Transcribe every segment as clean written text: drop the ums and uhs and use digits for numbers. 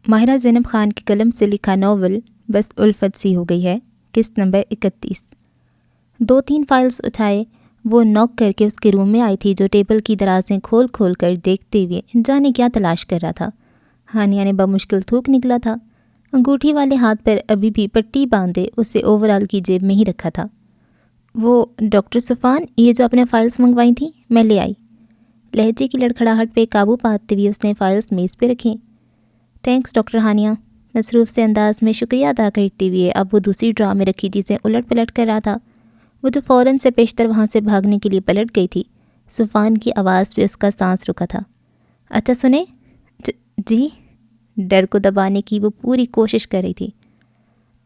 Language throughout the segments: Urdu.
ماہرہ زینب خان کے قلم سے لکھا ناول بس الفت سی ہو گئی ہے، قسط نمبر 31۔ 2-3 فائلز اٹھائے وہ نوک کر کے اس کے روم میں آئی تھی، جو ٹیبل کی درازیں کھول کھول کر دیکھتے ہوئے جانے کیا تلاش کر رہا تھا۔ ہانیہ نے بمشکل تھوک نکلا تھا۔ انگوٹھی والے ہاتھ پر ابھی بھی پٹی باندھے اسے اوورال کی جیب میں ہی رکھا تھا۔ وہ ڈاکٹر صفوان، یہ جو اپنے فائلز منگوائی تھیں میں لے آئی۔ لہجے کی لڑکھڑاہٹ پہ قابو پاتے ہوئے اس نے فائلز میز پہ رکھیں۔ تھینکس ڈاکٹر ہانیہ، مصروف سے انداز میں شکریہ ادا کرتے ہوئے اب وہ دوسری ڈرا میں رکھی چیزیں الٹ پلٹ کر رہا تھا۔ وہ جو فوراً سے پیشتر وہاں سے بھاگنے کے لیے پلٹ گئی تھی، صفوان کی آواز پہ اس کا سانس رکا تھا۔ اچھا سنیں؟ جی؟ ڈر کو دبانے کی وہ پوری کوشش کر رہی تھی۔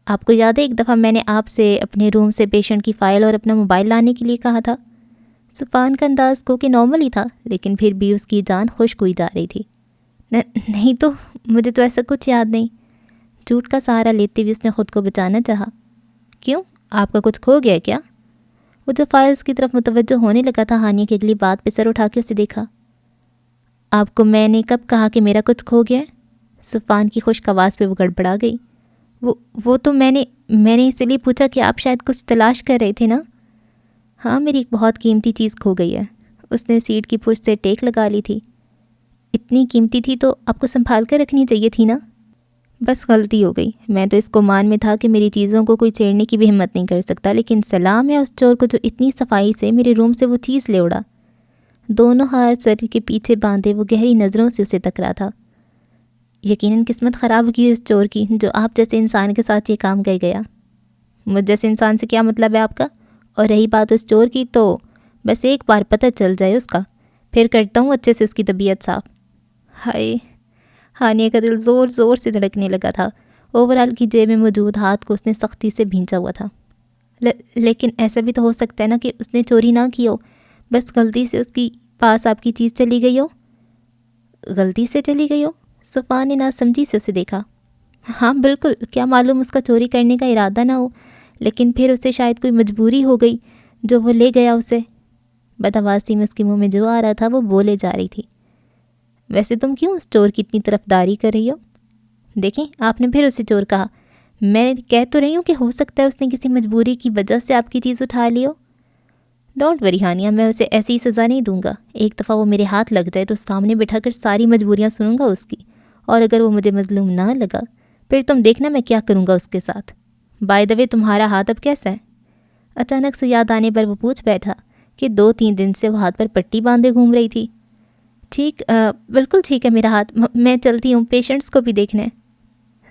آپ کو یاد ہے ایک دفعہ میں نے آپ سے اپنے روم سے پیشنٹ کی فائل اور اپنا موبائل لانے کے لیے کہا تھا؟ صفوان کا انداز کو کہ نارمل ہی تھا، لیکن پھر بھی اس کی جان خشک ہوئی جا رہی تھی۔ نہیں تو مجھے تو ایسا کچھ یاد نہیں۔ جھوٹ کا سہارا لیتے ہوئے اس نے خود کو بچانا چاہا۔ کیوں؟ آپ کا کچھ کھو گیا کیا؟ وہ جو فائلز کی طرف متوجہ ہونے لگا تھا، ہانیہ کی اگلی بات پہ سر اٹھا کے اسے دیکھا۔ آپ کو میں نے کب کہا کہ میرا کچھ کھو گیا ہے؟ صفوان کی خشک آواز پہ وہ گڑبڑا گئی۔ وہ تو میں نے اس لیے پوچھا کہ آپ شاید کچھ تلاش کر رہے تھے نا؟ ہاں، میری ایک بہت قیمتی چیز کھو گئی ہے۔ اس نے سیٹ کی پشت سے ٹیک لگا لی تھی۔ اتنی قیمتی تھی تو آپ کو سنبھال کر رکھنی چاہیے تھی نا؟ بس غلطی ہو گئی۔ میں تو اس گمان میں تھا کہ میری چیزوں کو کوئی چھیڑنے کی بھی ہمت نہیں کر سکتا، لیکن سلام ہے اس چور کو جو اتنی صفائی سے میرے روم سے وہ چیز لے اڑا۔ دونوں ہاتھ سر کے پیچھے باندھے وہ گہری نظروں سے اسے تک رہا تھا۔ یقیناً قسمت خراب کی اس چور کی جو آپ جیسے انسان کے ساتھ یہ کام کر گیا۔ مجھ جیسے انسان سے کیا مطلب ہے آپ کا؟ اور رہی بات اس چور کی، تو بس ایک بار پتہ چل جائے اس کا، پھر کرتا ہوں اچھے سے اس کی طبیعت صاف۔ ہائے! ہانیہ کا دل زور زور سے دھڑکنے لگا تھا۔ اوورال کی جیب میں موجود ہاتھ کو اس نے سختی سے بھینچا ہوا تھا۔ لیکن ایسا بھی تو ہو سکتا ہے نا کہ اس نے چوری نہ کی ہو، بس غلطی سے اس کی پاس آپ کی چیز چلی گئی ہو۔ غلطی سے چلی گئی ہو؟ صفوان نے ناسمجھی سے اسے دیکھا۔ ہاں بالکل، کیا معلوم اس کا چوری کرنے کا ارادہ نہ ہو، لیکن پھر اسے شاید کوئی مجبوری ہو گئی جو وہ لے گیا اسے۔ بدحواسی میں اس کے منہ میں جو آ رہا تھا وہ بولے جا رہی تھی۔ ویسے تم کیوں اس چور کی اتنی طرفداری کر رہی ہو؟ دیکھیں، آپ نے پھر اسے چور کہا۔ میں کہہ تو رہی ہوں کہ ہو سکتا ہے اس نے کسی مجبوری کی وجہ سے آپ کی چیز اٹھا لی ہو۔ ڈونٹ وری ہانیہ، میں اسے ایسی سزا نہیں دوں گا۔ ایک دفعہ وہ میرے ہاتھ لگ جائے تو سامنے بٹھا کر ساری مجبوریاں سنوں گا اس کی، اور اگر وہ مجھے مظلوم نہ لگا پھر تم دیکھنا میں کیا کروں گا اس کے ساتھ۔ بائی دا وے، تمہارا ہاتھ اب کیسا ہے؟ اچانک سے یاد آنے پر وہ پوچھ بیٹھا کہ 2-3 دن سے وہ ہاتھ پر پٹی باندھے گھوم رہی تھی۔ ٹھیک، بالکل ٹھیک ہے میرا ہاتھ، میں چلتی ہوں، پیشنٹس کو بھی دیکھنا ہے۔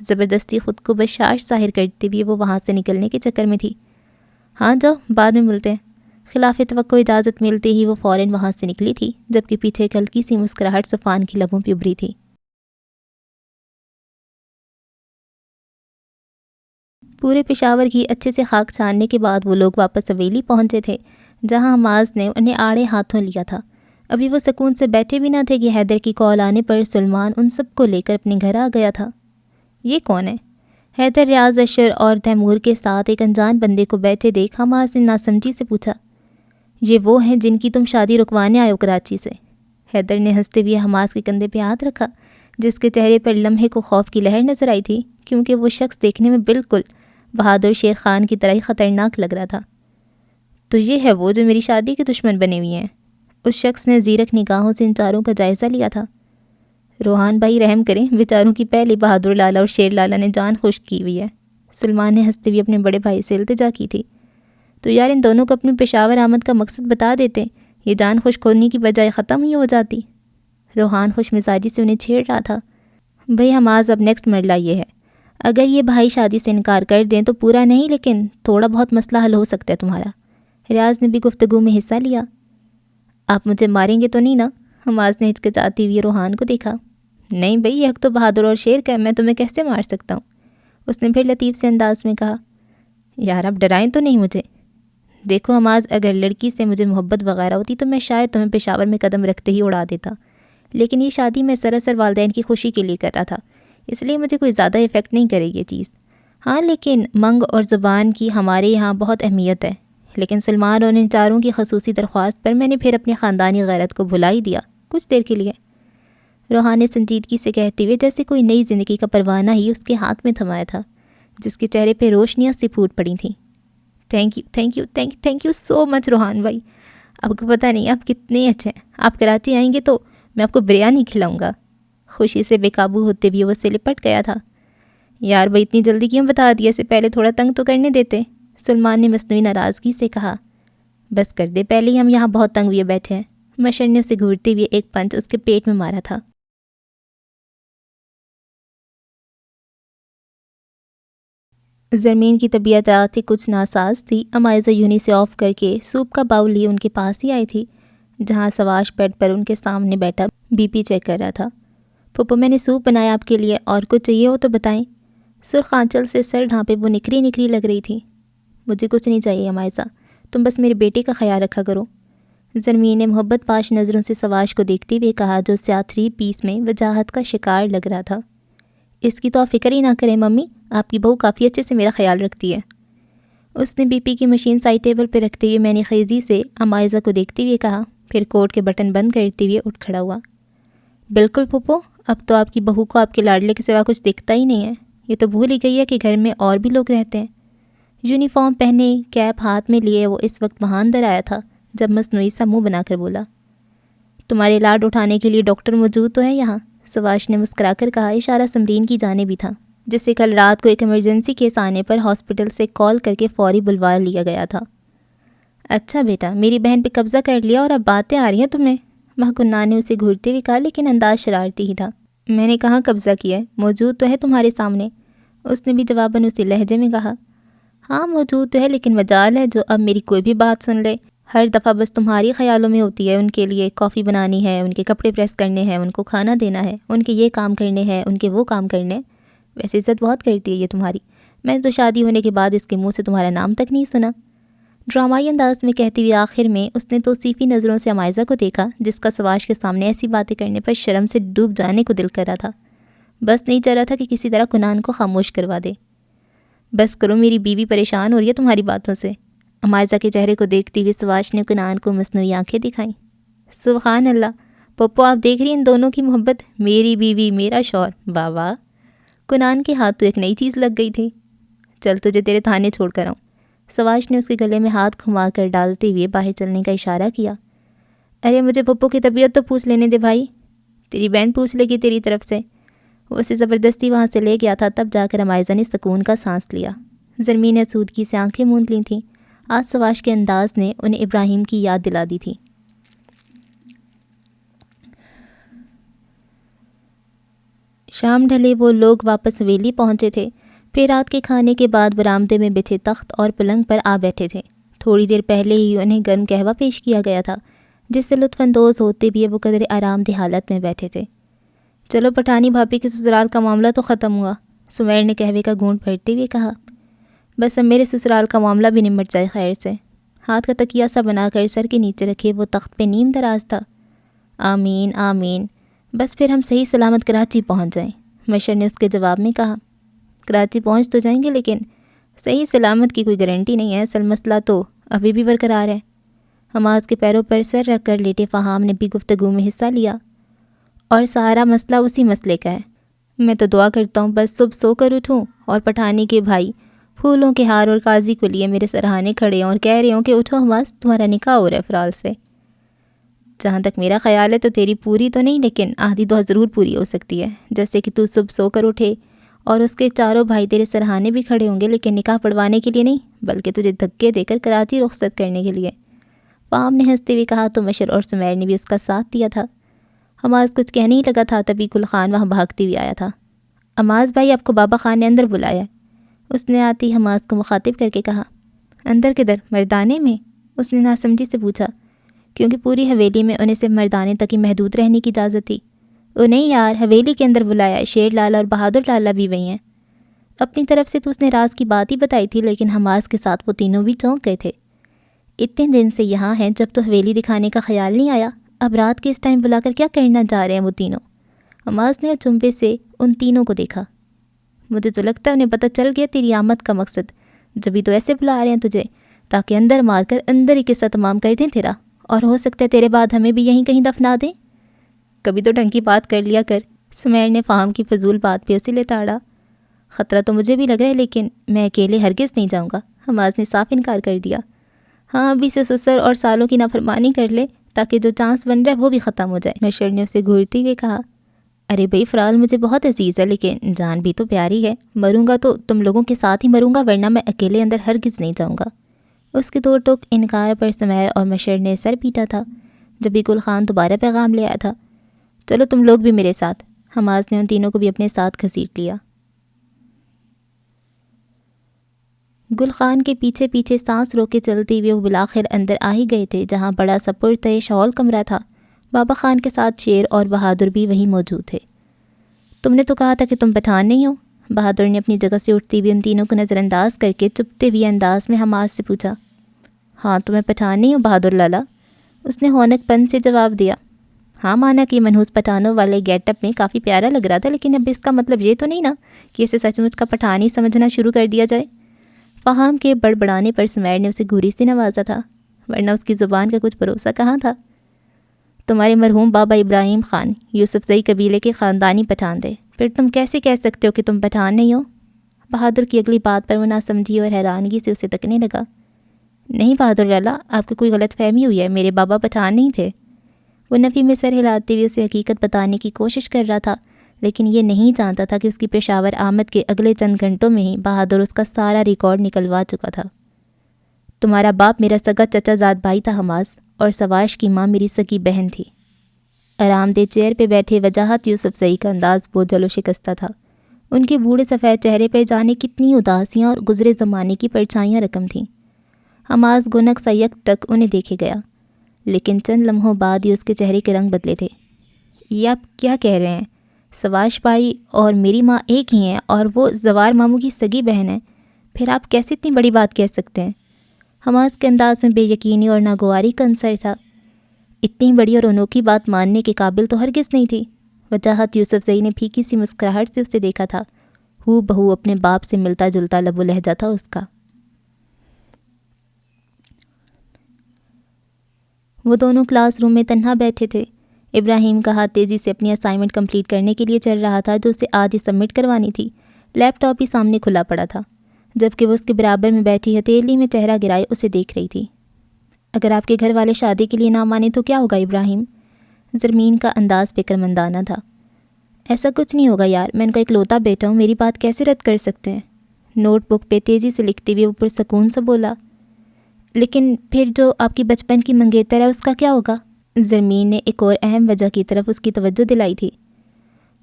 زبردستی خود کو بشاش ظاہر کرتے ہوئے وہ وہاں سے نکلنے کے چکر میں تھی۔ ہاں جاؤ، بعد میں ملتے ہیں۔ خلاف توقع اجازت ملتے ہی وہ فوراً وہاں سے نکلی تھی، جبکہ پیچھے ایک ہلکی سی مسکراہٹ صفوان کی لبوں پہ ابھری تھی۔ پورے پشاور کی اچھے سے خاک چھاننے کے بعد وہ لوگ واپس حویلی پہنچے تھے، جہاں حماس نے انہیں آڑے ہاتھوں لیا تھا۔ ابھی وہ سکون سے بیٹھے بھی نہ تھے کہ حیدر کی کال آنے پر سلمان ان سب کو لے کر اپنے گھر آ گیا تھا۔ یہ کون ہے؟ حیدر ریاض، اشر اور تیمور کے ساتھ ایک انجان بندے کو بیٹھے دیکھ حماس نے ناسمجھی سے پوچھا۔ یہ وہ ہیں جن کی تم شادی رکوانے آئے ہو کراچی سے؟ حیدر نے ہنستے ہوئے حماس کے کندھے پہ ہاتھ رکھا، جس کے چہرے پر لمحے کو خوف کی لہر نظر آئی تھی، کیونکہ وہ شخص دیکھنے میں بالکل بہادر شیر خان کی طرح ہی خطرناک لگ رہا تھا۔ تو یہ ہے وہ جو میری شادی کے دشمن بنے ہوئے ہیں؟ اس شخص نے زیرک نگاہوں سے ان چاروں کا جائزہ لیا تھا۔ روحان بھائی رحم کریں، بیچاروں کی پہلی بہادر لالا اور شیر لالا نے جان خشک کی ہوئی ہے۔ سلمان نے ہنستے ہوئے اپنے بڑے بھائی سے التجا کی تھی۔ تو یار ان دونوں کو اپنی پشاور آمد کا مقصد بتا دیتے، یہ جان خشک ہونے کی بجائے ختم ہی ہو جاتی۔ روحان خوش مزاجی سے انہیں چھیڑ رہا تھا۔ بھئی حماس، اب نیکسٹ مرحلہ یہ ہے، اگر یہ بھائی شادی سے انکار کر دیں تو پورا نہیں لیکن تھوڑا بہت مسئلہ حل ہو سکتا ہے تمہارا۔ ریاض نے بھی گفتگو میں حصہ لیا۔ آپ مجھے ماریں گے تو نہیں نا؟ حماس نے ہچکچاتی ہوئی روحان کو دیکھا۔ نہیں بھئی، یہ حق تو بہادر اور شیر کا ہے، میں تمہیں کیسے مار سکتا ہوں؟ اس نے پھر لطیف سے انداز میں کہا۔ یار آپ ڈرائیں تو نہیں مجھے؟ دیکھو حماس، اگر لڑکی سے مجھے محبت وغیرہ ہوتی تو میں شاید تمہیں پشاور میں قدم رکھتے ہی اڑا دیتا، لیکن یہ شادی میں سراسر والدین کی خوشی کے لیے کر رہا تھا، اس لیے مجھے کوئی زیادہ افیکٹ نہیں کرے یہ چیز۔ ہاں لیکن منگ اور زبان کی ہمارے یہاں بہت اہمیت ہے، لیکن سلمان اور ان چاروں کی خصوصی درخواست پر میں نے پھر اپنی خاندانی غیرت کو بھلا ہی دیا کچھ دیر کے لیے۔ روحان نے سنجیدگی سے کہتے ہوئے جیسے کوئی نئی زندگی کا پروانہ ہی اس کے ہاتھ میں تھمایا تھا، جس کے چہرے پہ روشنیاں سی پھوٹ پڑی تھیں۔ Thank you thank you thank thank you so much Rohan بھائی، آپ کو پتہ نہیں آپ کتنے اچھے ہیں، آپ کراچی آئیں گے تو میں آپ کو بریانی کھلاؤں گا۔ خوشی سے بے قابو ہوتے بھی وہ سے لپٹ گیا تھا۔ یار بھائی اتنی جلدی کیوں بتا دیا، سے پہلے تھوڑا تنگ تو کرنے دیتے، سلمان نے مصنوعی ناراضگی سے کہا۔ بس کر دے، پہلے ہی ہم یہاں بہت تنگ ہوئے بیٹھے ہیں۔ مشر نے اسے گھورتے ہوئے ایک پنچ اس کے پیٹ میں مارا تھا۔ زرمین کی طبیعت رات سے کچھ ناساز تھی۔ امائزہ یونی سے آف کر کے سوپ کا باؤل لیے ان کے پاس ہی آئی تھی، جہاں سواش بیڈ پر ان کے سامنے بیٹھا بی پی چیک کر رہا تھا۔ پھپھو میں نے سوپ بنایا آپ کے لیے، اور کچھ چاہیے ہو تو بتائیں۔ سرخ آنچل سے سر ڈھانپے وہ نکھری نکھری لگ رہی تھی۔ مجھے کچھ نہیں چاہیے امائزہ، تم بس میرے بیٹے کا خیال رکھا کرو۔ زرمین نے محبت پاش نظروں سے سواش کو دیکھتے ہوئے کہا، جو سیاہ 3 پیس میں وجاہت کا شکار لگ رہا تھا۔ اس کی تو آپ فکر ہی نہ کریں ممی، آپ کی بہو کافی اچھے سے میرا خیال رکھتی ہے۔ اس نے بی پی کی مشین سائڈ ٹیبل پہ رکھتے ہوئے میں نے خیزی سے امائزہ کو دیکھتے ہوئے کہا، پھر کوٹ کے بٹن بند کرتے ہوئے اٹھ کھڑا ہوا۔ بالکل پھپھو، اب تو آپ کی بہو کو آپ کے لاڈلے کے سوا کچھ دکھتا ہی نہیں ہے، یہ تو بھول ہی گئی ہے کہ گھر میں اور بھی لوگ رہتے ہیں۔ یونیفارم پہنے کیپ ہاتھ میں لیے وہ اس وقت وہاں اندر آیا تھا، جب مصنوعی سا منہ بنا کر بولا، تمہارے لاڈ اٹھانے کے لیے ڈاکٹر موجود تو ہے یہاں؟ سواش نے مسکرا کر کہا، اشارہ سمرین کی جانب بھی تھا، جسے کل رات کو ایک ایمرجنسی کیس آنے پر ہاسپٹل سے کال کر کے فوری بلوا لیا گیا تھا۔ اچھا بیٹا، میری بہن پہ قبضہ کر لیا اور اب باتیں آ رہی ہیں تمہیں؟ محکنہ نے اسے گھورتے ہوئے کہا، لیکن انداز شرارتی ہی تھا۔ میں نے کہاں قبضہ کیا ہے، موجود تو ہے تمہارے سامنے، اس نے بھی جواباً اسی لہجے میں کہا۔ ہاں موجود تو ہے، لیکن مجال ہے جو اب میری کوئی بھی بات سن لے۔ ہر دفعہ بس تمہاری خیالوں میں ہوتی ہے، ان کے لیے کافی بنانی ہے، ان کے کپڑے پریس کرنے ہیں، ان کو کھانا دینا ہے، ان کے یہ کام کرنے ہیں، ان کے وہ کام کرنے ہیں۔ ویسے عزت بہت کرتی ہے یہ تمہاری، میں تو شادی ہونے کے بعد اس کے منہ سے تمہارا نام تک نہیں سنا۔ ڈرامائی انداز میں کہتی ہوئی آخر میں اس نے توصیفی نظروں سے امائزہ کو دیکھا، جس کا سواش کے سامنے ایسی باتیں کرنے پر شرم سے ڈوب جانے کو دل کر رہا تھا۔ بس نہیں چاہ رہا تھا کہ کسی طرح کنان کو خاموش کروا دے۔ بس کرو، میری بیوی پریشان ہو رہی ہے تمہاری باتوں سے۔ امائزہ کے چہرے کو دیکھتے ہوئے سواش نے کنان کو مصنوعی آنکھیں دکھائیں۔ سبحان اللہ پپو، آپ دیکھ رہی ہیں ان دونوں کی محبت، میری بیوی میرا شوہر، واہ واہ۔ کنان کے ہاتھ تو ایک نئی چیز لگ گئی تھی۔ چل تجھے تیرے تھانے چھوڑ کر آؤں۔ سواش نے اس کے گلے میں ہاتھ گھما کر ڈالتے ہوئے باہر چلنے کا اشارہ کیا۔ ارے مجھے پپو کی طبیعت تو پوچھ لینے دے بھائی، تیری بہن پوچھ لے گی تیری طرف سے۔ وہ اسے زبردستی وہاں سے لے گیا تھا، تب جا کر امائزہ نے سکون کا سانس لیا۔ زرمین نے سودگی سے آنکھیں موند لی تھیں۔ آج سواش کے انداز نے انہیں ابراہیم کی یاد دلا دی تھی۔ شام ڈھلے وہ لوگ واپس حویلی پہنچے تھے، پھر رات کے کھانے کے بعد برآمدے میں بچھے تخت اور پلنگ پر آ بیٹھے تھے۔ تھوڑی دیر پہلے ہی انہیں گرم قہوہ پیش کیا گیا تھا، جس سے لطف اندوز ہوتے بھی وہ قدر آرام دہ حالت میں بیٹھے تھے۔ چلو پٹھانی بھابھی کے سسرال کا معاملہ تو ختم ہوا، سمیر نے قہوے کا گھونٹ بھرتے ہوئے کہا۔ بس اب میرے سسرال کا معاملہ بھی نمٹ جائے خیر سے۔ ہاتھ کا تکیہ سا بنا کر سر کے نیچے رکھے وہ تخت پہ نیم دراز تھا۔ آمین آمین، بس پھر ہم صحیح سلامت کراچی پہنچ جائیں، مشر نے اس کے جواب میں کہا۔ کراچی پہنچ تو جائیں گے، لیکن صحیح سلامت کی کوئی گارنٹی نہیں ہے، اصل مسئلہ تو ابھی بھی برقرار ہے۔ حماس کے پیروں پر سر رکھ کر لیٹے فہام نے بھی گفتگو میں حصہ لیا، اور سارا مسئلہ اسی مسئلے کا ہے۔ میں تو دعا کرتا ہوں بس صبح سو کر اٹھوں اور پٹھانی کے بھائی پھولوں کے ہار اور قاضی کو لیے میرے سرہانے کھڑے ہوں اور کہہ رہے ہوں کہ اٹھو حماس، تمہارا نکاح ہو رہا ہے فرال سے۔ جہاں تک میرا خیال ہے تو تیری پوری تو نہیں، لیکن آدھی دعا ضرور پوری ہو سکتی ہے، جیسے کہ تو صبح سو کر اٹھے اور اس کے چاروں بھائی تیرے سرہانے بھی کھڑے ہوں گے، لیکن نکاح پڑھوانے کے لیے نہیں، بلکہ تجھے دھکے دے کر کراچی رخصت کرنے کے لیے۔ پام نے ہنستے ہوئے کہا تو مشر اور سمیر نے بھی اس کا ساتھ دیا تھا۔ حماس کچھ کہنے ہی لگا تھا، تبھی گل خان وہاں بھاگتے ہوئے آیا تھا۔ حماس بھائی، آپ کو بابا خان نے اندر بلایا ہے، اس نے آتی حماس کو مخاطب کر کے کہا۔ اندر کدھر، مردانے میں؟ اس نے ناسمجھی سے پوچھا، کیونکہ پوری حویلی میں انہیں صرف مردانے تک ہی محدود رہنے کی اجازت تھی۔ او نہیں یار، حویلی کے اندر بلایا ہے، شیر لالا اور بہادر لالا بھی وہی ہیں۔ اپنی طرف سے تو اس نے راز کی بات ہی بتائی تھی، لیکن حماس کے ساتھ وہ تینوں بھی چونک گئے تھے۔ اتنے دن سے یہاں ہیں، جب تو حویلی دکھانے کا خیال نہیں آیا، اب رات کے اس ٹائم بلا کر کیا کرنا چاہ رہے ہیں وہ تینوں؟ حماس نے چنبے سے ان تینوں کو دیکھا۔ مجھے تو لگتا ہے انہیں پتہ چل گیا تیری آمد کا مقصد، جبھی تو ایسے بلا رہے ہیں تجھے، تاکہ اندر مار کر اندر ہی قصہ تمام کر دیں تیرا، اور ہو سکتا ہے تیرے بعد ہمیں بھی یہیں کہیں دفنا دیں۔ کبھی تو ڈھنگ کی بات کر لیا کر۔ سمیر نے فہم کی فضول بات پہ اسے لتاڑا۔ خطرہ تو مجھے بھی لگ رہا ہے، لیکن میں اکیلے ہرگز نہیں جاؤں گا، حماس نے صاف انکار کر دیا۔ ہاں، ابھی سے سسر اور سالوں کی نافرمانی کر لے تاکہ جو چانس بن رہا ہے وہ بھی ختم ہو جائے، مشر نے اسے گھورتے ہوئے کہا۔ ارے بھائی، فرال مجھے بہت عزیز ہے، لیکن جان بھی تو پیاری ہے۔ مروں گا تو تم لوگوں کے ساتھ ہی مروں گا، ورنہ میں اکیلے اندر ہرگز نہیں جاؤں گا۔ اس کے دو ٹوک انکار پر سمیر اور مشر نے سر پیٹا تھا، جبھی گل خان دوبارہ پیغام لے آیا تھا۔ چلو تم لوگ بھی میرے ساتھ۔ حماس نے ان تینوں کو بھی اپنے ساتھ گھسیٹ لیا۔ گل خان کے پیچھے پیچھے سانس روکے چلتے ہوئے وہ بالآخر اندر آ ہی گئے تھے، جہاں بڑا سا پرتعیش ہال کمرہ تھا۔ بابا خان کے ساتھ شیر اور بہادر بھی وہیں موجود تھے۔ تم نے تو کہا تھا کہ تم پٹھان نہیں ہو؟ بہادر نے اپنی جگہ سے اٹھتے ہوئے ان تینوں کو نظر انداز کر کے چپتے ہوئے انداز میں حماس سے پوچھا۔ ہاں، تو میں پٹھان نہیں ہوں بہادر لالا، اس نے ہونک پن سے جواب دیا۔ ہاں، مانا کہ منحوس پٹھانوں والے گیٹ اپ میں کافی پیارا لگ رہا تھا، لیکن اب اس کا مطلب یہ تو نہیں نا کہ اسے سچ مچ کا پٹھان ہی سمجھنا شروع کر دیا جائے۔ فہام کے بڑبڑانے پر سمیر نے اسے گھوری سے نوازا تھا، ورنہ اس کی زبان کا کچھ بھروسہ کہاں تھا۔ تمہارے مرحوم بابا ابراہیم خان یوسف زئی قبیلے کے خاندانی پٹھان تھے، پھر تم کیسے کہہ سکتے ہو کہ تم پٹھان نہیں ہو؟ بہادر کی اگلی بات پر وہ نہ سمجھی اور حیرانگی سے اسے تکنے لگا۔ نہیں بہادر لالا، آپ کو کوئی غلط فہمی ہوئی ہے، میرے بابا پٹھان نہیں تھے۔ وہ نفی میں سر ہلاتے ہوئے اسے حقیقت بتانے کی کوشش کر رہا تھا، لیکن یہ نہیں جانتا تھا کہ اس کی پشاور آمد کے اگلے چند گھنٹوں میں ہی بہادر اس کا سارا ریکارڈ نکلوا چکا تھا۔ تمہارا باپ میرا سگا چچا زاد بھائی تھا حماس، اور سواش کی ماں میری سگی بہن تھی۔ آرام دہ چیئر پہ بیٹھے وجاہت یوسف زئی کا انداز بوجھل و شکستہ تھا۔ ان کے بوڑھے سفید چہرے پہ جانے کتنی اداسیاں اور گزرے زمانے کی پرچھائیاں رقم تھیں۔ حماس گنک سا یک ٹک انہیں دیکھے گیا، لیکن چند لمحوں بعد ہی اس کے چہرے کے رنگ بدلے تھے۔ یہ آپ کیا کہہ رہے ہیں؟ سواش بھائی اور میری ماں ایک ہی ہیں، اور وہ زوار ماموں کی سگی بہن ہے، پھر آپ کیسے اتنی بڑی بات کہہ سکتے ہیں؟ حماس کے انداز میں بے یقینی اور ناگواری کا عنصر تھا۔ اتنی بڑی اور انوکھی بات ماننے کے قابل تو ہرگز نہیں تھی۔ وجاہت یوسف زئی نے پھیکی سی مسکراہٹ سے اسے دیکھا تھا، ہو بہو اپنے باپ سے ملتا جلتا لب و لہجہ تھا اس کا۔ وہ دونوں کلاس روم میں تنہا بیٹھے تھے۔ ابراہیم کا ہاتھ تیزی سے اپنی اسائنمنٹ کمپلیٹ کرنے کے لیے چل رہا تھا، جو اسے آج ہی سبمٹ کروانی تھی۔ لیپ ٹاپ بھی سامنے کھلا پڑا تھا، جبکہ وہ اس کے برابر میں بیٹھی ہتھیلی میں چہرہ گرائے اسے دیکھ رہی تھی۔ اگر آپ کے گھر والے شادی کے لیے نہ مانے تو کیا ہوگا ابراہیم؟ زرمین کا انداز فکرمندانہ تھا۔ ایسا کچھ نہیں ہوگا یار، میں ان کا اکلوتا بیٹا ہوں، میری بات کیسے رد کر سکتے ہیں؟ نوٹ بک پہ تیزی سے لکھتے ہوئے وہ پرسکون سے بولا۔ لیکن پھر جو آپ کی بچپن کی منگیتر ہے اس کا کیا ہوگا؟ زرمین نے ایک اور اہم وجہ کی طرف اس کی توجہ دلائی تھی۔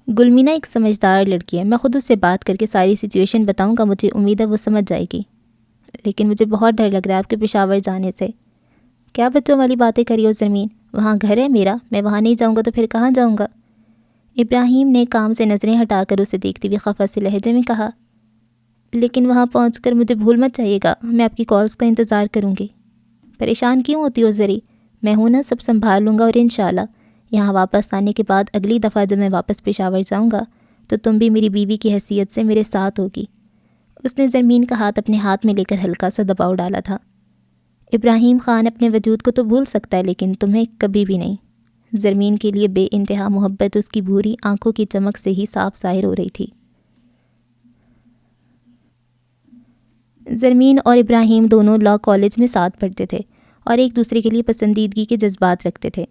گلمینا ایک سمجھدار لڑکی ہے، میں خود اس سے بات کر کے ساری سچویشن بتاؤں گا، مجھے امید ہے وہ سمجھ جائے گی۔ لیکن مجھے بہت ڈر لگ رہا ہے آپ کے پشاور جانے سے۔ کیا بچوں والی باتیں کری ہو زرمین؟ وہاں گھر ہے میرا، میں وہاں نہیں جاؤں گا تو پھر کہاں جاؤں گا؟ ابراہیم نے کام سے نظریں ہٹا کر اسے دیکھتے ہوئے خفا سے لہجے میں کہا۔ لیکن وہاں پہنچ کر مجھے بھول مت جائیے گا، میں آپ کی کالز کا انتظار کروں گی۔ پریشان کیوں ہوتی ہو زری؟ میں ہوں نا، سب سنبھال لوں گا، اور انشاءاللہ یہاں واپس آنے کے بعد اگلی دفعہ جب میں واپس پشاور جاؤں گا تو تم بھی میری بیوی کی حیثیت سے میرے ساتھ ہوگی۔ اس نے زرمین کا ہاتھ اپنے ہاتھ میں لے کر ہلکا سا دباؤ ڈالا تھا۔ ابراہیم خان اپنے وجود کو تو بھول سکتا ہے، لیکن تمہیں کبھی بھی نہیں۔ زرمین کے لیے بے انتہا محبت اس کی بھوری آنکھوں کی چمک سے ہی صاف ظاہر ہو رہی تھی۔ زرمین اور ابراہیم دونوں لاء کالج میں ساتھ پڑھتے تھے اور ایک دوسرے کے لیے پسندیدگی کے جذبات رکھتے تھے،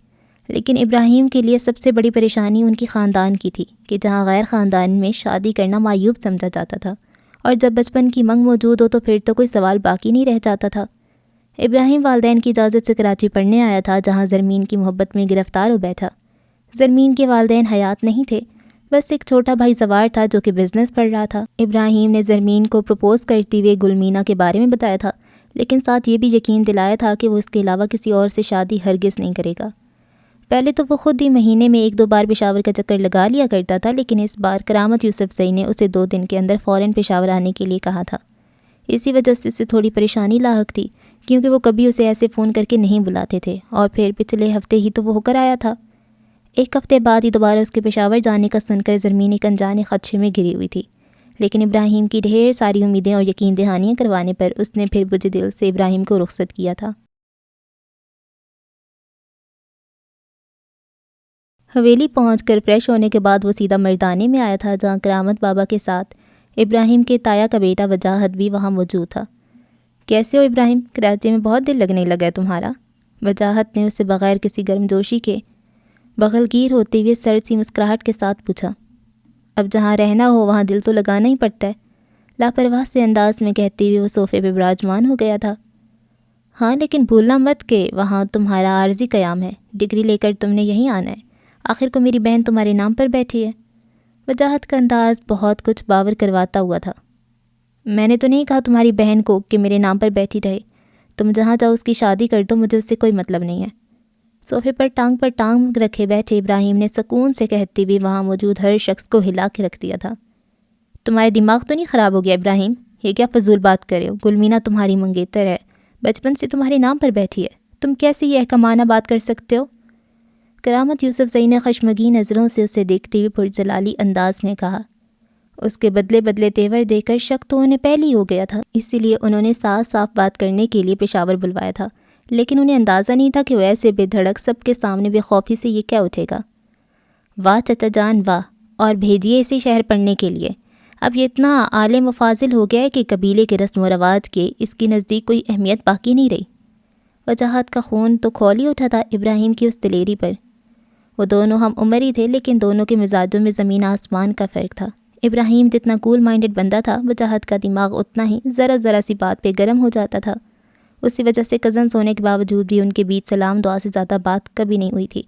لیکن ابراہیم کے لیے سب سے بڑی پریشانی ان کی خاندان کی تھی کہ جہاں غیر خاندان میں شادی کرنا معیوب سمجھا جاتا تھا، اور جب بچپن کی منگ موجود ہو تو پھر تو کوئی سوال باقی نہیں رہ جاتا تھا۔ ابراہیم والدین کی اجازت سے کراچی پڑھنے آیا تھا، جہاں زرمین کی محبت میں گرفتار ہو بیٹھا۔ زرمین کے والدین حیات نہیں تھے، بس ایک چھوٹا بھائی زوار تھا جو کہ بزنس پڑھ رہا تھا۔ ابراہیم نے زرمین کو پروپوز کرتے ہوئے گلمینا کے بارے میں بتایا تھا، لیکن ساتھ یہ بھی یقین دلایا تھا کہ وہ اس کے علاوہ کسی اور سے شادی ہرگز نہیں کرے گا۔ پہلے تو وہ خود ہی مہینے میں 1-2 بار پشاور کا چکر لگا لیا کرتا تھا، لیکن اس بار کرامت یوسف زئی نے اسے 2 دن کے اندر فوراً پشاور آنے کے لیے کہا تھا۔ اسی وجہ سے اسے تھوڑی پریشانی لاحق تھی، کیونکہ وہ کبھی اسے ایسے فون کر کے نہیں بلاتے تھے، اور پھر پچھلے ہفتے ہی تو وہ ہو کر آیا تھا۔ 1 ہفتے بعد ہی دوبارہ اس کے پشاور جانے کا سن کر زرمین ایک انجانے خدشے میں گھری ہوئی تھی، لیکن ابراہیم کی ڈھیر ساری امیدیں اور یقین دہانیاں کروانے پر اس نے پھر بجے دل سے ابراہیم کو رخصت کیا تھا۔ حویلی پہنچ کر فریش ہونے کے بعد وہ سیدھا مردانے میں آیا تھا، جہاں کرامت بابا کے ساتھ ابراہیم کے تایا کا بیٹا وجاہت بھی وہاں موجود تھا۔ کیسے ہو ابراہیم؟ کراچی میں بہت دل لگنے لگا ہے تمہارا۔ وجاہت نے اسے بغیر کسی گرم جوشی کے بغل گیر ہوتے ہوئے سرد سی مسکراہٹ کے ساتھ پوچھا۔ اب جہاں رہنا ہو وہاں دل تو لگانا ہی پڑتا ہے، لاپرواہ سے انداز میں کہتے ہوئے وہ صوفے پہ براجمان ہو گیا تھا۔ ہاں لیکن بھولنا مت کہ وہاں تمہارا عارضی قیام ہے، ڈگری لے کر تم نے یہیں آنا ہے، آخر کو میری بہن تمہارے نام پر بیٹھی ہے۔ وجاہت کا انداز بہت کچھ باور کرواتا ہوا تھا۔ میں نے تو نہیں کہا تمہاری بہن کو کہ میرے نام پر بیٹھی رہے، تم جہاں چاہو اس کی شادی کر دو، مجھے اس سے کوئی مطلب نہیں ہے۔ صوفے پر ٹانگ رکھے بیٹھے ابراہیم نے سکون سے کہتے ہوئے وہاں موجود ہر شخص کو ہلا کے رکھ دیا تھا۔ تمہارے دماغ تو نہیں خراب ہو گیا ابراہیم؟ یہ کیا فضول بات کر رہے ہو؟ گلمینہ تمہاری منگیتر ہے، بچپن سے تمہارے نام پر بیٹھی ہے، تم کیسے یہ احکامانہ بات کر سکتے ہو؟ کرامت یوسف زئی نے خشمگین نظروں سے اسے دیکھتے ہوئے پرجلالی انداز میں کہا۔ اس کے بدلے تیور دیکھ کر شک تو انہیں پہلے ہی ہو گیا تھا، اسی لیے انہوں نے صاف بات کرنے کے لیے پشاور بلوایا تھا، لیکن انہیں اندازہ نہیں تھا کہ وہ ایسے بے دھڑک سب کے سامنے بے خوفی سے یہ کیا اٹھے گا۔ واہ چچا جان واہ، اور بھیجیے اسے شہر پڑھنے کے لیے۔ اب یہ اتنا عالم و فاضل ہو گیا ہے کہ قبیلے کے رسم و رواج کے اس کے نزدیک کوئی اہمیت باقی نہیں رہی۔ وجاہت کا خون تو کھول ہی اٹھا تھا ابراہیم کی اس دلیری پر۔ وہ دونوں ہم عمر ہی تھے، لیکن دونوں کے مزاجوں میں زمین آسمان کا فرق تھا۔ ابراہیم جتنا کول مائنڈڈ بندہ تھا، وجاہت کا دماغ اتنا ہی ذرا سی بات پہ گرم ہو جاتا تھا۔ اسی وجہ سے کزنز ہونے کے باوجود بھی ان کے بیچ سلام دعا سے زیادہ بات کبھی نہیں ہوئی تھی،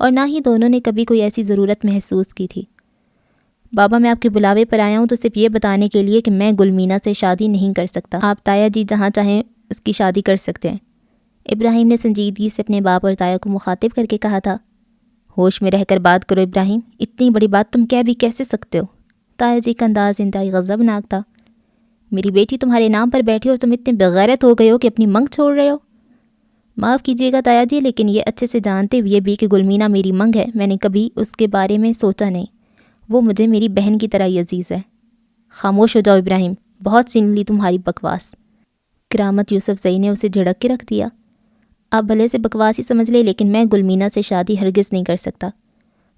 اور نہ ہی دونوں نے کبھی کوئی ایسی ضرورت محسوس کی تھی۔ بابا میں آپ کے بلاوے پر آیا ہوں تو صرف یہ بتانے کے لیے کہ میں گلمینہ سے شادی نہیں کر سکتا، آپ تایا جی جہاں چاہیں اس کی شادی کر سکتے ہیں۔ ابراہیم نے سنجیدگی سے اپنے باپ اور تایا کو مخاطب کر کے کہا تھا۔ ہوش میں رہ کر بات کرو ابراہیم، اتنی بڑی بات تم کہہ بھی کیسے سکتے ہو؟ تایا جی کا انداز انتہائی غضبناک تھا۔ میری بیٹی تمہارے نام پر بیٹھی اور تم اتنے بغیرت ہو گئے ہو کہ اپنی منگ چھوڑ رہے ہو؟ معاف کیجیے گا تایا جی، لیکن یہ اچھے سے جانتے ہوئے بھی کہ گلمینہ میری منگ ہے، میں نے کبھی اس کے بارے میں سوچا نہیں، وہ مجھے میری بہن کی طرح ہی عزیز ہے۔ خاموش ہو جاؤ ابراہیم، بہت سن لی تمہاری بکواس۔ کرامت یوسف زئی نے اسے جھڑک کے رکھ دیا۔ آپ بھلے سے بکواس ہی سمجھ لے، لیکن میں گلمینہ سے شادی ہرگز نہیں کر سکتا۔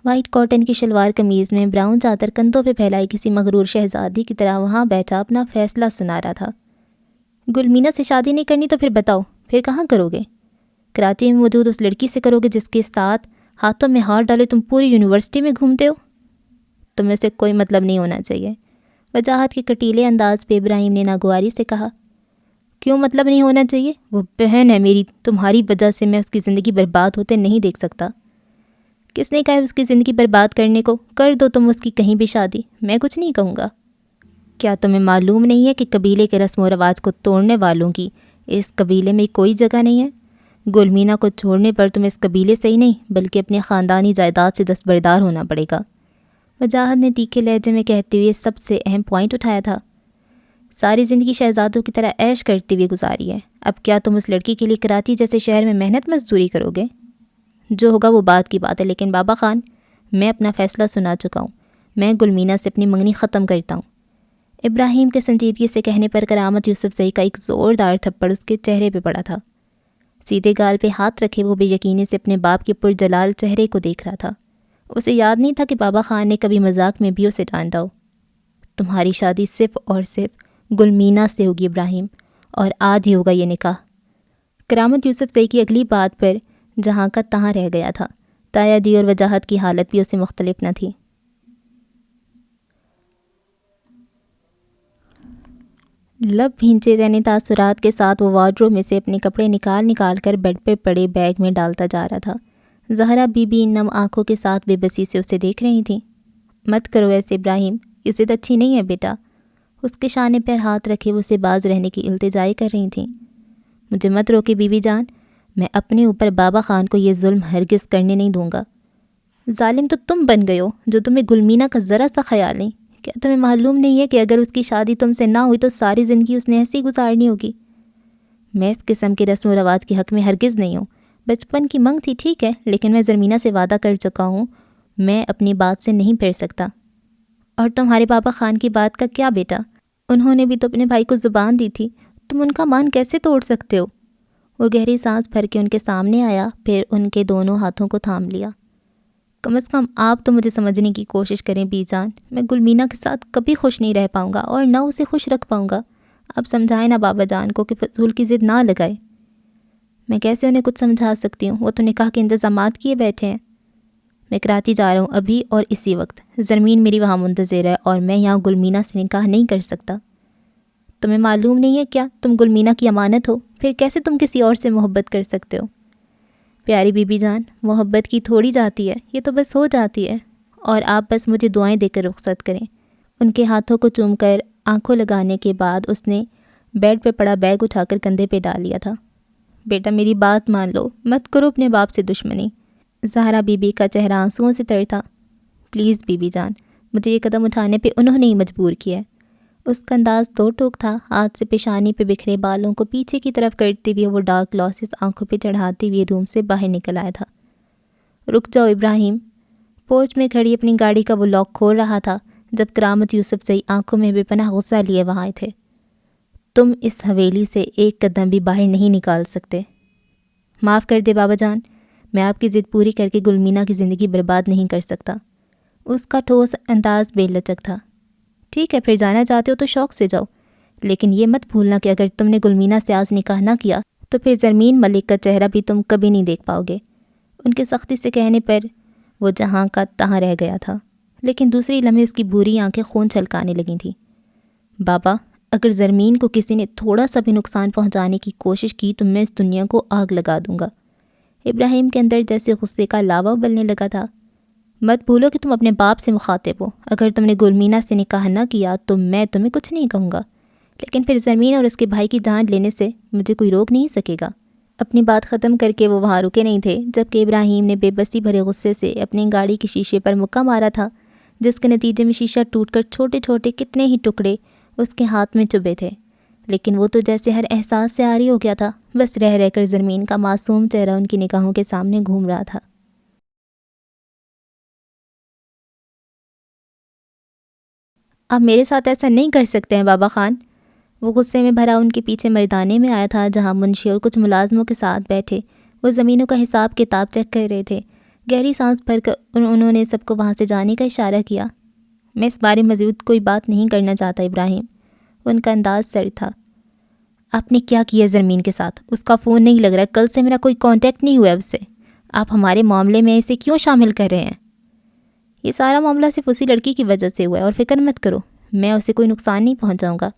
وائٹ کاٹن کی شلوار قمیض میں براؤن چادر کندھوں پہ پھیلائی کسی مغرور شہزادی کی طرح وہاں بیٹھا اپنا فیصلہ سنا رہا تھا۔ گلمینہ سے شادی نہیں کرنی تو پھر بتاؤ، پھر کہاں کرو گے؟ کراچی میں موجود اس لڑکی سے کرو گے جس کے ساتھ ہاتھوں میں ہاتھ ڈالے تم پوری یونیورسٹی میں گھومتے ہو؟ تمہیں سے کوئی مطلب نہیں ہونا چاہیے۔ وجاہت کے کٹیلے انداز پہ ابراہیم نے ناگواری سے کہا۔ کیوں مطلب نہیں ہونا چاہیے؟ وہ بہن ہے میری، تمہاری وجہ سے میں اس کی زندگی برباد ہوتے نہیں دیکھ سکتا۔ کس نے کہا ہے اس کی زندگی برباد کرنے کو؟ کر دو تم اس کی کہیں بھی شادی، میں کچھ نہیں کہوں گا۔ کیا تمہیں معلوم نہیں ہے کہ قبیلے کے رسم و رواج کو توڑنے والوں کی اس قبیلے میں کوئی جگہ نہیں ہے؟ گلمینہ کو چھوڑنے پر تم اس قبیلے سے ہی نہیں بلکہ اپنے خاندانی جائیداد سے دستبردار ہونا پڑے گا۔ وجاہت نے تیکھے لہجے میں کہتے ہوئے سب سے اہم پوائنٹ اٹھایا تھا۔ ساری زندگی شہزادوں کی طرح عیش کرتے ہوئے گزاری ہے، اب کیا تم اس لڑکی کے لیے کراچی جیسے شہر میں محنت مزدوری کرو گے؟ جو ہوگا وہ بات کی بات ہے، لیکن بابا خان میں اپنا فیصلہ سنا چکا ہوں، میں گلمینہ سے اپنی منگنی ختم کرتا ہوں۔ ابراہیم کے سنجیدگی سے کہنے پر کرامت یوسف زئی کا ایک زوردار تھپڑ اس کے چہرے پہ پڑا تھا۔ سیدھے گال پہ ہاتھ رکھے وہ بے یقینی سے اپنے باپ کے پرجلال چہرے کو دیکھ رہا تھا۔ اسے یاد نہیں تھا کہ بابا خان نے کبھی مذاق میں بھی اسے ڈانٹا ہو۔ تمہاری شادی صرف اور صرف گلمینہ سے ہوگی ابراہیم، اور آج ہی ہوگا یہ نکاح۔ کرامت یوسف زئی کی اگلی بات پر جہاں کا تہاں رہ گیا تھا۔ تایا جی اور وجاہت کی حالت بھی اس سے مختلف نہ تھی۔ لب بھینچے یعنی تاثرات کے ساتھ وہ وارڈروب میں سے اپنے کپڑے نکال کر بیڈ پہ پڑے بیگ میں ڈالتا جا رہا تھا۔ زہرا بی بی نم آنکھوں کے ساتھ بے بسی سے اسے دیکھ رہی تھیں۔ مت کرو ایسے ابراہیم، یہ ضد اچھی نہیں ہے بیٹا۔ اس کے شانے پر ہاتھ رکھے وہ اسے باز رہنے کی التجائی کر رہی تھیں۔ مجھے مت روکے بی بی جان، میں اپنے اوپر بابا خان کو یہ ظلم ہرگز کرنے نہیں دوں گا۔ ظالم تو تم بن گئے ہو جو تمہیں گلمینہ کا ذرا سا خیال نہیں۔ کیا تمہیں معلوم نہیں ہے کہ اگر اس کی شادی تم سے نہ ہوئی تو ساری زندگی اس نے ایسے ہی گزارنی ہوگی؟ میں اس قسم کے رسم و رواج کے حق میں ہرگز نہیں ہوں۔ بچپن کی منگ تھی ٹھیک ہے، لیکن میں زرمینہ سے وعدہ کر چکا ہوں، میں اپنی بات سے نہیں پھر سکتا۔ اور تمہارے بابا خان کی بات کا کیا بیٹا؟ انہوں نے بھی تو اپنے بھائی کو زبان دی تھی، تم ان کا مان کیسے توڑ سکتے ہو؟ وہ گہری سانس بھر کے ان کے سامنے آیا، پھر ان کے دونوں ہاتھوں کو تھام لیا۔ کم از کم آپ تو مجھے سمجھنے کی کوشش کریں بی جان، میں گلمینا کے ساتھ کبھی خوش نہیں رہ پاؤں گا اور نہ اسے خوش رکھ پاؤں گا۔ آپ سمجھائیں نا بابا جان کو کہ فضول کی ضد نہ لگائے۔ میں کیسے انہیں کچھ سمجھا سکتی ہوں، وہ تو نکاح کے انتظامات کیے بیٹھے ہیں۔ میں کراچی جا رہا ہوں ابھی اور اسی وقت، زرمین میری وہاں منتظر ہے اور میں یہاں گلمینا سے نکاح نہیں کر سکتا۔ تمہیں معلوم نہیں ہے کیا تم گلمینا کی امانت ہو؟ پھر کیسے تم کسی اور سے محبت کر سکتے ہو؟ پیاری بی بی جان، محبت کی تھوڑی جاتی ہے، یہ تو بس ہو جاتی ہے، اور آپ بس مجھے دعائیں دے کر رخصت کریں۔ ان کے ہاتھوں کو چوم کر آنکھوں لگانے کے بعد اس نے بیڈ پہ پڑا بیگ اٹھا کر کندھے پہ ڈال لیا تھا۔ بیٹا میری بات مان لو، مت کرو اپنے باپ سے دشمنی۔ زہرا بی بی کا چہرہ آنسوؤں سے تر تھا۔ پلیز بی بی جان، مجھے یہ قدم اٹھانے پہ انہوں نے ہی مجبور کیا ہے۔ اس کا انداز دو ٹوک تھا، ہاتھ سے پیشانی پہ بکھرے بالوں کو پیچھے کی طرف کرتے ہوئے وہ ڈارک گلاسز آنکھوں پہ چڑھاتے ہوئے روم سے باہر نکل آیا تھا۔ رک جاؤ ابراہیم۔ پورچ میں کھڑی اپنی گاڑی کا وہ لاک کھول رہا تھا جب کرامت یوسف زئی آنکھوں میں بے پناہ غصہ لیے وہاں آئے تھے۔ تم اس حویلی سے ایک قدم بھی باہر نہیں نکال سکتے۔ معاف کر دے بابا جان، میں آپ کی ضد پوری کر کے گلمینا کی زندگی برباد نہیں کر سکتا۔ اس کا ٹھوس انداز بے لچک تھا۔ ٹھیک ہے، پھر جانا چاہتے ہو تو شوق سے جاؤ، لیکن یہ مت بھولنا کہ اگر تم نے گلمینا سے آج نکاح نہ کیا تو پھر زرمین ملک کا چہرہ بھی تم کبھی نہیں دیکھ پاؤ گے۔ ان کے سختی سے کہنے پر وہ جہاں کا تہاں رہ گیا تھا، لیکن دوسری لمحے اس کی بھوری آنکھیں خون چھلکانے لگی تھیں۔ بابا، اگر زرمین کو کسی نے تھوڑا سا بھی نقصان پہنچانے کی کوشش کی تو میں اس دنیا کو آگ لگا دوں گا۔ ابراہیم کے اندر جیسے غصے کا لاوا ابلنے لگا تھا۔ مت بھولو کہ تم اپنے باپ سے مخاطب ہو۔ اگر تم نے گلمینا سے نکاح نہ کیا تو میں تمہیں کچھ نہیں کہوں گا، لیکن پھر زرمین اور اس کے بھائی کی جان لینے سے مجھے کوئی روک نہیں سکے گا۔ اپنی بات ختم کر کے وہ وہاں رکے نہیں تھے جبکہ ابراہیم نے بے بسی بھرے غصے سے اپنی گاڑی کے شیشے پر مکہ مارا تھا، جس کے نتیجے میں شیشہ ٹوٹ کر چھوٹے چھوٹے کتنے ہی ٹکڑے اس کے ہاتھ میں چبھے تھے، لیکن وہ تو جیسے ہر احساس سے عاری ہو گیا تھا، بس رہ رہ کر زرمین کا معصوم چہرہ ان کی نگاہوں کے سامنے گھوم رہا تھا۔ آپ میرے ساتھ ایسا نہیں کر سکتے ہیں بابا خان۔ وہ غصے میں بھرا ان کے پیچھے مردانے میں آیا تھا جہاں منشی اور کچھ ملازموں کے ساتھ بیٹھے وہ زمینوں کا حساب کتاب چیک کر رہے تھے۔ گہری سانس بھر کر انہوں نے سب کو وہاں سے جانے کا اشارہ کیا۔ میں اس بارے مزید کوئی بات نہیں کرنا چاہتا ابراہیم۔ ان کا انداز سرد تھا۔ آپ نے کیا کیا زرمین کے ساتھ؟ اس کا فون نہیں لگ رہا، کل سے میرا کوئی کانٹیکٹ نہیں ہوا ہے اس سے۔ آپ ہمارے معاملے میں اسے کیوں شامل کر رہے ہیں؟ یہ سارا معاملہ صرف اسی لڑکی کی وجہ سے ہوا ہے، اور فکر مت کرو، میں اسے کوئی نقصان نہیں پہنچاؤں گا۔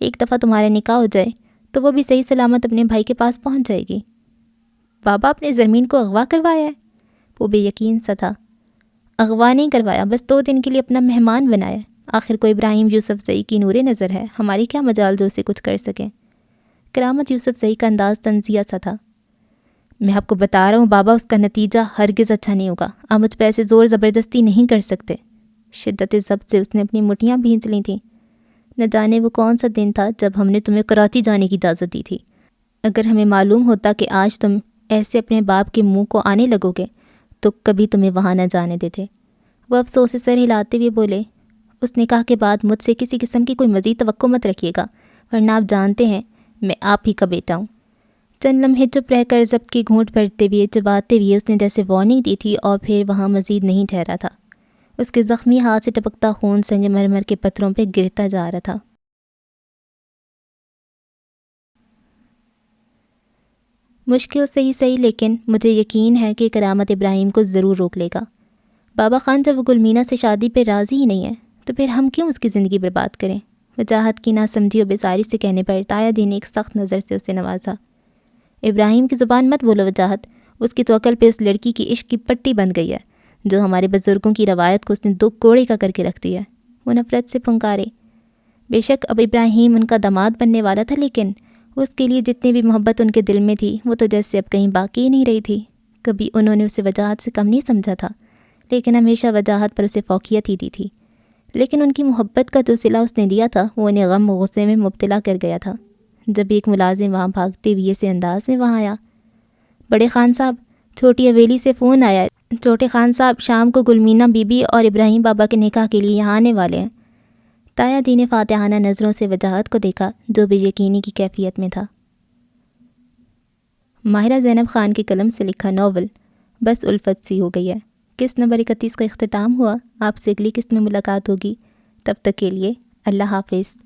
ایک دفعہ تمہارا نکاح ہو جائے تو وہ بھی صحیح سلامت اپنے بھائی کے پاس پہنچ جائے گی۔ بابا، آپ نے زرمین کو اغوا کروایا ہے؟ وہ بے یقین سا تھا۔ اغوا نہیں کروایا، بس 2 دن کے لیے اپنا مہمان بنایا۔ آخر کو ابراہیم یوسف زئی کی نور نظر ہے، ہماری کیا مجال جو اسے کچھ کر سکیں۔ کرامت یوسف زئی کا انداز تنزیہ سا تھا۔ میں آپ کو بتا رہا ہوں بابا، اس کا نتیجہ ہرگز اچھا نہیں ہوگا۔ آپ مجھ پہ ایسے زور زبردستی نہیں کر سکتے۔ شدت ضبط سے اس نے اپنی مٹھیاں بھینچ لی تھیں۔ نہ جانے وہ کون سا دن تھا جب ہم نے تمہیں کراچی جانے کی اجازت دی تھی۔ اگر ہمیں معلوم ہوتا کہ آج تم ایسے اپنے باپ کے منہ کو آنے لگو گے تو کبھی تمہیں وہاں نہ جانے دیتے۔ وہ افسوس سے سر ہلاتے ہوئے بولے، اس نکاح کے بعد مجھ سے کسی قسم کی کوئی مزید توقع مت رکھیے گا، ورنہ آپ جانتے ہیں میں آپ ہی کا بیٹا ہوں۔ چند لمحے چپ رہ کر ضبط کی گھونٹ بھرتے ہوئے چباتے ہوئے اس نے جیسے وارننگ دی تھی اور پھر وہاں مزید نہیں ٹھہرا تھا۔ اس کے زخمی ہاتھ سے ٹپکتا خون سنگ مرمر کے پتھروں پہ گرتا جا رہا تھا۔ مشکل سے ہی صحیح، لیکن مجھے یقین ہے کہ کرامت ابراہیم کو ضرور روک لے گا۔ بابا خان، جب وہ گلمینا سے شادی پہ راضی ہی نہیں ہے تو پھر ہم کیوں اس کی زندگی برباد کریں؟ وجاہت کی نہ سمجھی و بیزاری سے کہنے پر تایا جی نے ایک سخت نظر سے اسے نوازا۔ ابراہیم کی زبان مت بولو وجاہت، اس کی توکل پہ اس لڑکی کی عشق کی پٹی بن گئی ہے جو ہمارے بزرگوں کی روایت کو اس نے 2 کوڑے کا کر کے رکھ دیا ہے۔ وہ نفرت سے پھنکارے۔ بے شک اب ابراہیم ان کا داماد بننے والا تھا، لیکن اس کے لیے جتنی بھی محبت ان کے دل میں تھی وہ تو جیسے اب کہیں باقی ہی نہیں رہی تھی۔ کبھی انہوں نے اسے وجاہت سے کم نہیں سمجھا تھا، لیکن ہمیشہ وجاہت پر اسے فوقیت ہی دی تھی۔ لیکن ان کی محبت کا جو صلہ اس نے دیا تھا وہ انہیں غم و غصے میں مبتلا کر گیا تھا۔ جب ایک ملازم وہاں بھاگتے ہوئے سے انداز میں وہاں آیا، بڑے خان صاحب، چھوٹی حویلی سے فون آیا ہے، چھوٹے خان صاحب شام کو گلمینا بی بی اور ابراہیم بابا کے نکاح کے لیے یہاں آنے والے ہیں۔ تایا جی نے فاتحانہ نظروں سے وجاہت کو دیکھا جو بے یقینی کی کیفیت میں تھا۔ ماہرہ زینب خان کے قلم سے لکھا ناول بس الفت سی ہو گئی ہے، قسط نمبر 31 کا اختتام ہوا۔ آپ سے اگلی قسط میں ملاقات ہوگی، تب تک کے لیے اللہ حافظ۔